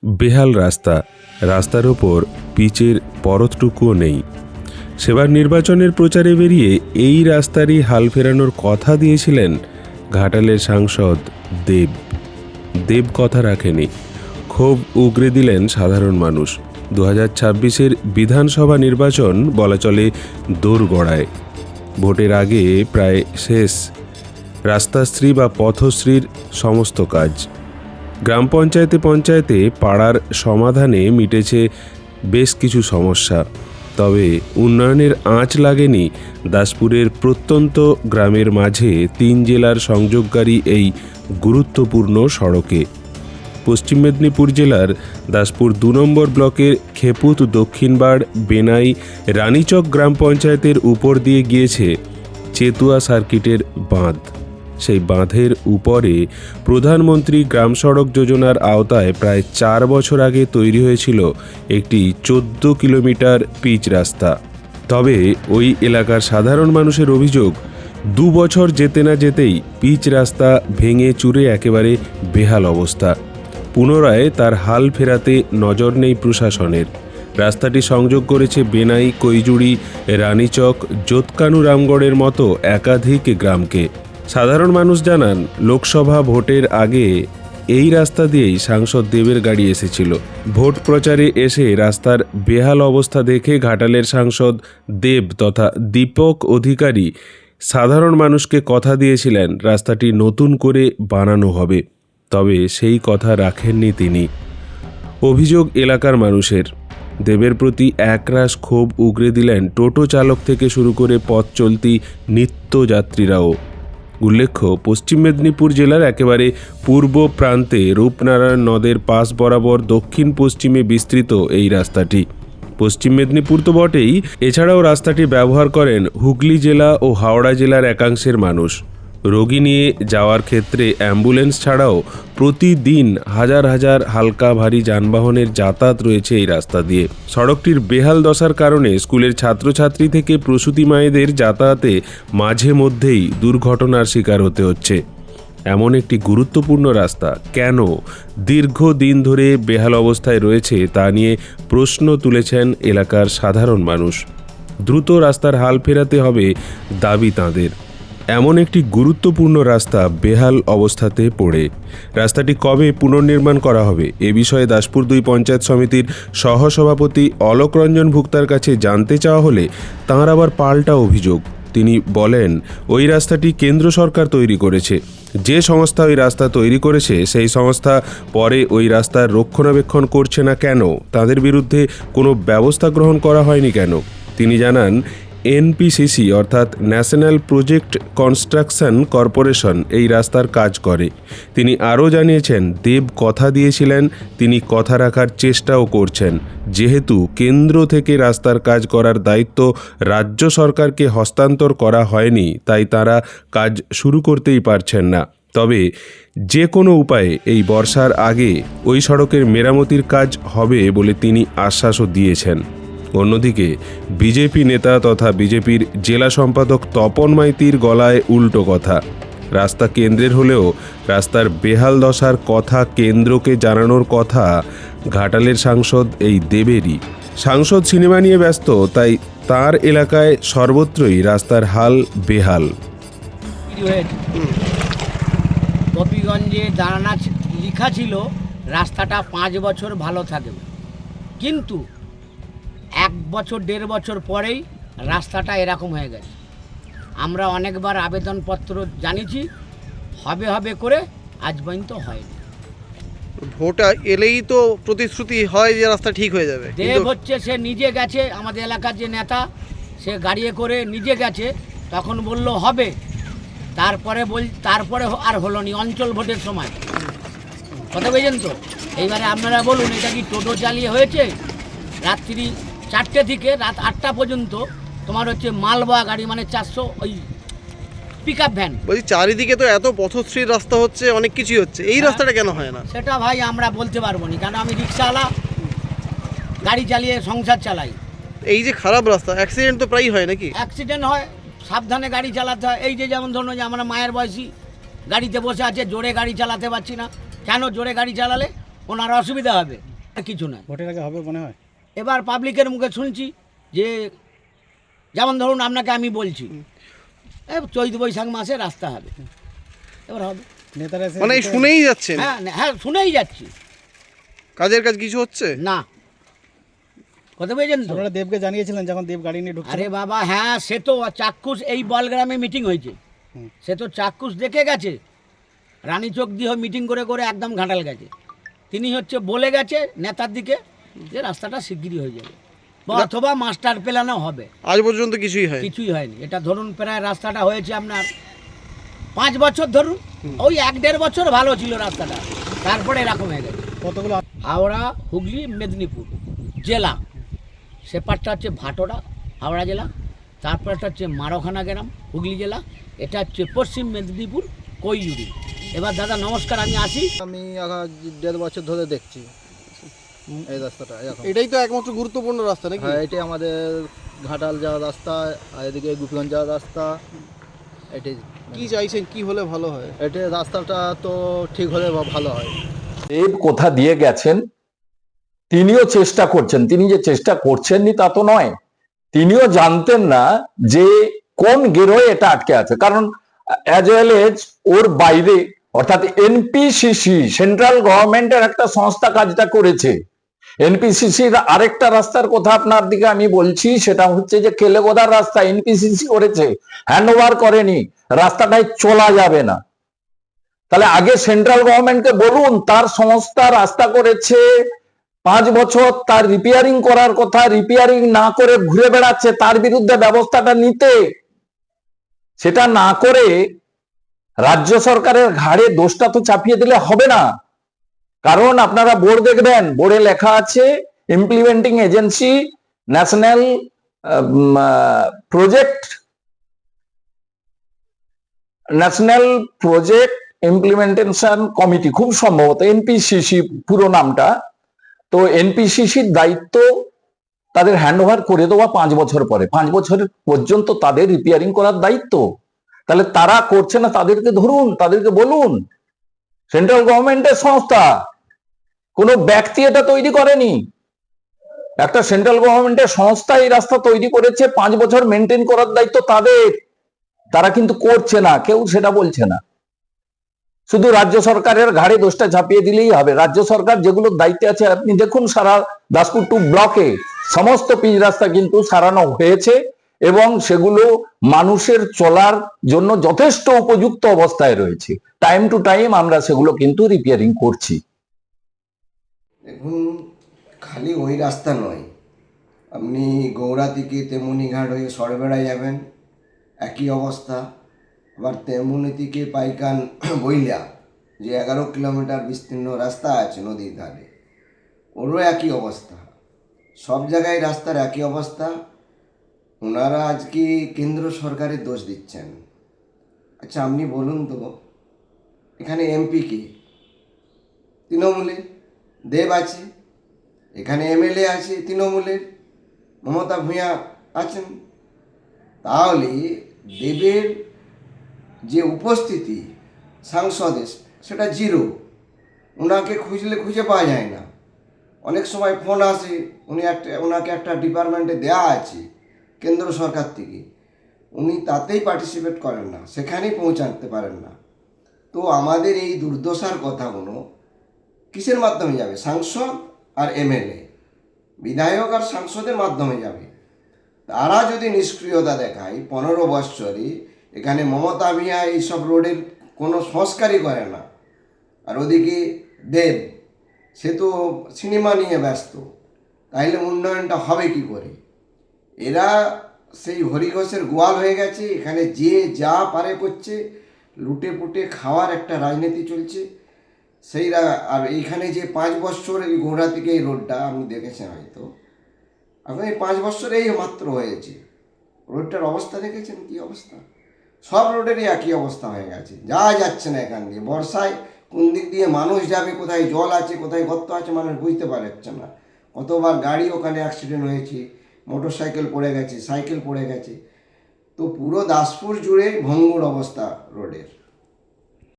বেহাল রাস্তা, রাস্তার ওপর পিচের পরতটুকুও নেই। সেবার নির্বাচনের প্রচারে বেরিয়ে এই রাস্তারই হাল ফেরানোর কথা দিয়েছিলেন ঘাটালের সাংসদ দেব। দেব কথা রাখেনি, ক্ষোভ উগরে দিলেন সাধারণ মানুষ। 2026-এর বিধানসভা নির্বাচন বলা চলে দোরগড়ায়। ভোটের আগে প্রায় শেষ রাস্তাশ্রী বা পথশ্রীর সমস্ত কাজ। গ্রাম পঞ্চায়েতে পাড়ার সমাধানে মিটেছে বেশ কিছু সমস্যা, তবে উন্নয়নের আঁচ লাগেনি দাসপুরের প্রত্যন্ত গ্রামের মাঝে 3 জেলার সংযোগকারী এই গুরুত্বপূর্ণ সড়কে। পশ্চিম মেদিনীপুর জেলার দাসপুর 2 নম্বর ব্লকের খেপুত, দক্ষিণবাড়, বেনাই, রানীচক গ্রাম পঞ্চায়েতের উপর দিয়ে গিয়েছে চেতুয়া সার্কিটের বাঁধ। সেই বাঁধের উপরে প্রধানমন্ত্রী গ্রাম সড়ক যোজনার আওতায় প্রায় 4 বছর আগে তৈরি হয়েছিল একটি 14 কিলোমিটার পিচ রাস্তা। তবে ওই এলাকার সাধারণ মানুষের অভিযোগ, 2 বছর যেতে না যেতেই পিচ রাস্তা ভেঙে চুরে একেবারে বেহাল অবস্থা। পুনরায় তার হাল ফেরাতে নজর নেই প্রশাসনের। রাস্তাটি সংযোগ করেছে বেনাই, কৈজুড়ি, রানীচক, জোতকানু, রামগড়ের মতো একাধিক গ্রামকে। সাধারণ মানুষ জানান, লোকসভা ভোটের আগে এই রাস্তা দিয়েই সাংসদ দেবের গাড়ি এসেছিল। ভোট প্রচারে এসে রাস্তার বেহাল অবস্থা দেখে ঘাটালের সাংসদ দেব তথা দীপক অধিকারী সাধারণ মানুষকে কথা দিয়েছিলেন রাস্তাটি নতুন করে বানানো হবে। তবে সেই কথা রাখেননি তিনি। অভিযোগ এলাকার মানুষের। দেবের প্রতি একরাশ ক্ষোভ উগরে দিলেন টোটো চালক থেকে শুরু করে পথ চলতি নিত্যযাত্রীরাও। উল্লেখ্য, পশ্চিম মেদিনীপুর জেলার একেবারে পূর্ব প্রান্তে রূপনারায়ণ নদের পাশ বরাবর দক্ষিণ পশ্চিমে বিস্তৃত এই রাস্তাটি। পশ্চিম মেদিনীপুর তো বটেই, এছাড়াও রাস্তাটি ব্যবহার করেন হুগলি জেলা ও হাওড়া জেলার একাংশের মানুষ। রোগী নিয়ে যাওয়ার ক্ষেত্রে অ্যাম্বুলেন্স ছাড়াও প্রতিদিন হাজার হাজার হালকা ভারী যানবাহনের যাতায়াত রয়েছে এই রাস্তা দিয়ে। সড়কটির বেহাল দশার কারণে স্কুলের ছাত্রছাত্রী থেকে প্রসূতি মায়েদের যাতায়াতে মাঝে মধ্যেই দুর্ঘটনার শিকার হতে হচ্ছে। এমন একটি গুরুত্বপূর্ণ রাস্তা কেন দীর্ঘদিন ধরে বেহাল অবস্থায় রয়েছে তা নিয়ে প্রশ্ন তুলেছেন এলাকার সাধারণ মানুষ। দ্রুত রাস্তার হাল ফেরাতে হবে দাবি তাঁদের। এমন একটি গুরুত্বপূর্ণ রাস্তা বেহাল অবস্থাতে পড়ে। রাস্তাটি কবে পুনর্নির্মাণ করা হবে এ বিষয়ে দাসপুর 2 পঞ্চায়েত সমিতির সহসভাপতি অলোক রঞ্জন ভুক্তার কাছে জানতে চাওয়া হলে তাঁর আবার পাল্টা অভিযোগ। তিনি বলেন, ওই রাস্তাটি কেন্দ্র সরকার তৈরি করেছে। যে সংস্থা ওই রাস্তা তৈরি করেছে সেই সংস্থা পরে ওই রাস্তার রক্ষণাবেক্ষণ করছে না কেন? তাদের বিরুদ্ধে কোনো ব্যবস্থা গ্রহণ করা হয়নি কেন? তিনি জানান, এনপিসিসি অর্থাৎ ন্যাশনাল প্রজেক্ট কনস্ট্রাকশন কর্পোরেশন এই রাস্তার কাজ করে। তিনি আরও জানিয়েছেন, দেব কথা দিয়েছিলেন, তিনি কথা রাখার চেষ্টাও করছেন। যেহেতু কেন্দ্র থেকে রাস্তার কাজ করার দায়িত্ব রাজ্য সরকারকে হস্তান্তর করা হয়নি, তাই তারা কাজ শুরু করতেই পারছেন না। তবে যে কোনো উপায়ে এই বর্ষার আগে ওই সড়কের মেরামতির কাজ হবে বলে তিনি আশ্বাসও দিয়েছেন। অন্যদিকে বিজেপি নেতা তথা বিজেপির জেলা সম্পাদক তপন মাইতির গলায় উল্টো কথা। রাস্তা কেন্দ্রের হলেও রাস্তার বেহাল দশার কথা কেন্দ্রকে জানানোর কথা ঘাটালের সাংসদ এই দেবেরই। সাংসদ সিনেমা নিয়ে ব্যস্ত, তাই তার এলাকায় সর্বত্রই রাস্তার হাল বেহাল। গোপীগঞ্জে জানানা লেখা ছিল রাস্তাটা 5 বছর ভালো থাকবে, কিন্তু 1 বছর 1.5 বছর পরেই রাস্তাটা এরকম হয়ে গেছে। আমরা অনেকবার আবেদনপত্র জানিয়েছি, হবে হবে করে আজ পর্যন্ত হয়নি। ভোট এলেই তো প্রতিশ্রুতি হয় যে রাস্তা ঠিক হয়ে যাবে। দেব হচ্ছে, সে নিজে গেছে, আমাদের এলাকার যে নেতা, সে গাড়িয়ে করে নিজে গেছে, তখন বলল হবে, তারপরে আর হলো নি। অঞ্চল ভোটের সময় কথা বলছেন তো। এইবারে আপনারা বলুন, এটা কি টোটো চালিয়ে হয়েছে? রাত্রি 4টে থেকে রাত 8টা পর্যন্ত তোমার হচ্ছে মালবা গাড়ি, মানে 400 ওই পিক আপ ভ্যান। বলছি চারিদিকে তো এত পথশ্রীর রাস্তা হচ্ছে, অনেক কিছুই হচ্ছে, এই রাস্তাটা কেন হয় না? সেটা ভাই আমরা বলতে পারবো না, কারণ আমি রিক্সাওয়ালা, গাড়ি চালিয়ে সংসার চালাই। এই যে খারাপ রাস্তা, অ্যাক্সিডেন্ট তো প্রায়ই হয় নাকি? অ্যাক্সিডেন্ট হয়, সাবধানে গাড়ি চালাতে হয়। এই যে যেমন ধরুন যে আমরা মায়ের বয়সী গাড়িতে বসে আছে, জোরে গাড়ি চালাতে পারছি না। কেন? জোরে গাড়ি চালালে ওনার অসুবিধা হবে। আর কিছু নয়। ভোটের আগে হবে মনে হয়। এবার পাবলিকের মুখে শুনছি যে, যেমন ধরুন আপনাকে আমি বলছি চৈত বৈশাখ মাসে রাস্তা হবে, এবার হবে। নেতারা এসে মানে এই শুনেই যাচ্ছেন, হ্যাঁ হ্যাঁ শুনেই যাচ্ছি, কাজের কাজ কিছু হচ্ছে না। কথা বলছেন তো? আপনারা দেবকে জানিয়েছিলেন যখন দেব গাড়ি নিয়ে ঢুকছে? আরে বাবা হ্যাঁ, সে তো চাক্ষুষ এই বলগ্রামে মিটিং হয়েছে, সে তো চাক্ষুষ দেখে গেছে। রানী চোখ দিয়ে মিটিং করে করে একদম ঘাটাল গেছে। তিনি হচ্ছে বলে গেছে নেতার দিকে যে রাস্তাটা শিগগিরই হয়ে যাবে, বা অথবা মাস্টার প্ল্যানও হবে। আজ পর্যন্ত কিছুই হয় কিছুই হয়নি। এটা ধরুন প্রায় রাস্তাটা হয়েছে আপনার 5 বছর ধরুন, ওই 1-1.5 বছর ভালো ছিল রাস্তাটা, তারপরে এরকম হয়ে গেছে। কতগুলো হাওড়া, হুগলি, মেদিনীপুর জেলা, সেপারটা হচ্ছে ভাটোরা হাওড়া জেলা, তারপরটা হচ্ছে মারখানা গ্রাম হুগলি জেলা, এটা হচ্ছে পশ্চিম মেদিনীপুর কৈজুরি। এবার দাদা নমস্কার, আমি আসি। আমি 1.5 বছর ধরে দেখছি এই রাস্তাটা এরকম। এটাই তো একমাত্র গুরুত্বপূর্ণ রাস্তা নাকি? হ্যাঁ, এটাই আমাদের ঘাটাল যাওয়ার রাস্তা, আর এদিকে গোপীগঞ্জ যাওয়ার রাস্তা। এটাই কি চাইছেন, কি হলে ভালো হয়? এটাই রাস্তাটা তো ঠিক হলে ভালো হয়। দেব কোথা দিয়ে গেছেন, তিনিও চেষ্টা করছেন। তিনি যে চেষ্টা করছেননি তা তো নয়, তিনিও জানতেন না যে কোন গেরোয় এটা আটকে আছে। কারণ অ্যাজ ওয়েল এজ ওর বাইরে, অর্থাৎ এনপিসিসি সেন্ট্রাল গভর্নমেন্টের একটা সংস্থা কাজটা করেছে। এনপিসিসির আরেকটা রাস্তার কথা আপনার দিকে আমি বলছি, সেটা হচ্ছে যে কেলেগোদার রাস্তা এনপিসিসি করেছে, হ্যান্ড ওভার করেনি, রাস্তাটায় চলা যাবে না। তাহলে আগে সেন্ট্রাল গভর্নমেন্টকে বলুন, তার সংস্থা রাস্তা করেছে 5 বছর, তার রিপেয়ারিং করার কথা, রিপেয়ারিং না করে ঘুরে বেড়াচ্ছে, তার বিরুদ্ধে ব্যবস্থাটা নিতে। সেটা না করে রাজ্য সরকারের ঘাড়ে দোষটা তো চাপিয়ে দিলে হবে না। কারণ আপনারা বোর্ড দেখবেন, বোর্ডে লেখা আছে implementing agency national project implementation committee, খুব সম্ভবত এনপিসিসি পুরো নামটা। তো এনপিসিসির দায়িত্ব তাদের হ্যান্ড ওভার করে দেওয়া 5 বছর পরে, 5 বছর পর্যন্ত তাদের রিপেয়ারিং করার দায়িত্ব। তাহলে তারা করছে না, তাদেরকে ধরুন, তাদেরকে বলুন। সেন্ট্রাল গভর্নমেন্টের সংস্থা, কোনো ব্যক্তি এটা তৈরি করেনি, একটা সেন্ট্রাল গভর্নমেন্টের সংস্থা এই রাস্তা তৈরি করেছে, 5 বছর মেনটেন করার দায়িত্ব তাদের। তারা কিন্তু করছে না, কেউ সেটা বলছে না। শুধু রাজ্য সরকারের ঘাড়ে দোষটা ঝাঁপিয়ে দিলেই হবে। রাজ্য সরকার যেগুলোর দায়িত্বে আছে, আপনি দেখুন সারা দাসপুর 2 ব্লকে সমস্ত পিচ রাস্তা কিন্তু সারানো হয়েছে, এবং সেগুলো মানুষের চলার জন্য যথেষ্ট উপযুক্ত অবস্থায় রয়েছে। টাইম টু টাইম আমরা সেগুলো কিন্তু রিপেয়ারিং করছি। দেখুন, খালি ওই রাস্তা নয়, আপনি গৌড়া থেকে তেমুনিঘাট হয়ে সরবেড়া যাবেন, একই অবস্থা। আবার তেমুনি থেকে পাইকান বইলা যে 11 কিলোমিটার বিস্তীর্ণ রাস্তা আছে নদীর ধারে, ওরও একই অবস্থা। সব জায়গায় রাস্তার একই অবস্থা। ওনারা আজকে কেন্দ্র সরকারের দোষ দিচ্ছেন। আচ্ছা আপনি বলুন তো, এখানে এমপি কে? তৃণমূলে দেব আছে, এখানে এমএলএ আছে তৃণমূলের, মমতা ভূঁইয়া আছেন। তাহলে দেবের যে উপস্থিতি সাংসদে সেটা জিরো। ওনাকে খুঁজলে খুঁজে পাওয়া যায় না। অনেক সময় ফোন আসে, ওনাকে একটা ডিপার্টমেন্টে দেওয়া আছে কেন্দ্র সরকার থেকে, উনি তাতেই পার্টিসিপেট করেন না, সেখানেই পৌঁছাতে পারেন না। তো আমাদের এই দুর্দশার কথাগুলো কিসের মাধ্যমে যাবে? সাংসদ আর এমএলএ, বিধায়ক আর সাংসদের মাধ্যমে যাবে। তারা যদি নিষ্ক্রিয়তা দেখায় 15 বৎসরে, এখানে মমতা ভূঁইয়া এইসব রোডের কোনো সংস্কারই করে না, আর ওদিকে দেব সে তো সিনেমা নিয়ে ব্যস্ত, তাইলে উন্নয়নটা হবে কি করে? এরা সেই হরিঘোষের গোয়াল হয়ে গেছে। এখানে যে যা পারে করছে, লুটে পুটে খাওয়ার একটা রাজনীতি চলছে। আর এইখানে যে 5 বছর এই গোড়া থেকে এই রোডটা আপনি দেখেছেন হয়তো, এখন এই 5 বছরেই মাত্র হয়েছে। রোডটার অবস্থা দেখেছেন কি অবস্থা? সব রোডেরই একই অবস্থা হয়ে গেছে, যাওয়া যাচ্ছে না এখান দিয়ে। বর্ষায় কোন দিক দিয়ে মানুষ যাবে, কোথায় জল আছে, কোথায় গর্ত আছে, মানুষ বুঝতে পারছে না। কতবার গাড়ি ওখানে অ্যাক্সিডেন্ট হয়েছে, মোটর সাইকেল পড়ে গেছে, সাইকেল পড়ে গেছে। তো পুরো দাসপুর জুড়ে ভঙ্গুর অবস্থা রোডের।